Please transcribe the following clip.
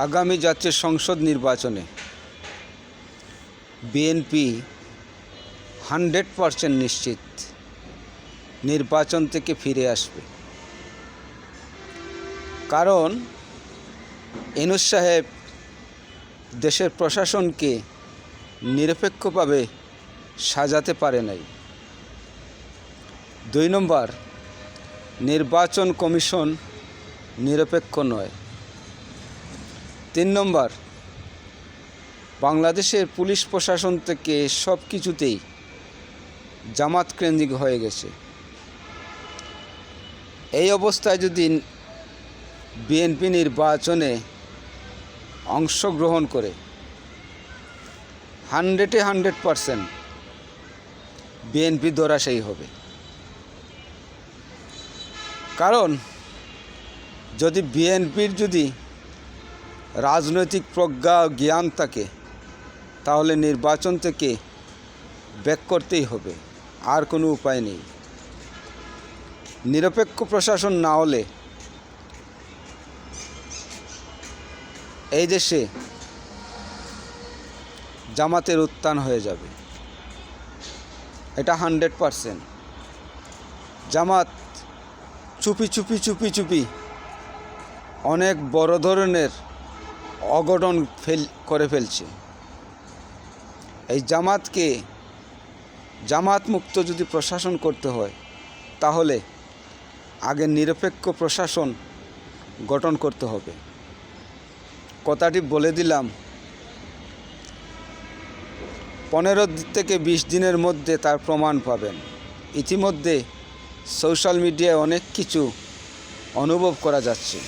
আগামী জাতীয় সংসদ নির্বাচনে বিএনপি 100% নিশ্চিত নির্বাচন থেকে ফিরে আসবে। কারণ ইউনূস সাহেব দেশের প্রশাসনকে নিরপেক্ষভাবে সাজাতে পারে নাই। 2 নম্বর, নির্বাচন কমিশন নিরপেক্ষ নয়। 3 নম্বর, বাংলাদেশের পুলিশ প্রশাসন থেকে সব কিছুতেই জামাত কেন্দ্রিক হয়ে গেছে। এই অবস্থায় যদি বিএনপি নির্বাচনে অংশগ্রহণ করে 100% বিএনপি ধরাশায়ী হবে। কারণ যদি বিএনপির যদি রাজনৈতিক প্রজ্ঞা জ্ঞান থাকে তাহলে নির্বাচন থেকে ব্যাক করতেই হবে, আর কোনো উপায় নেই। নিরপেক্ষ প্রশাসন না হলে এই দেশে জামাতের উত্থান হয়ে যাবে, এটা 100%। জামাত চুপি চুপি অনেক বড় ধরনের অঘটন করে ফেলছে। এই জামাত মুক্ত যদি প্রশাসন করতে হয় তাহলে আগে নিরপেক্ষ প্রশাসন গঠন করতে হবে। কথাটি বলে দিলাম, 15 থেকে 20 দিনের মধ্যে তার প্রমাণ পাবেন। ইতিমধ্যে সোশ্যাল মিডিয়ায় অনেক কিছু অনুভব করা যাচ্ছে।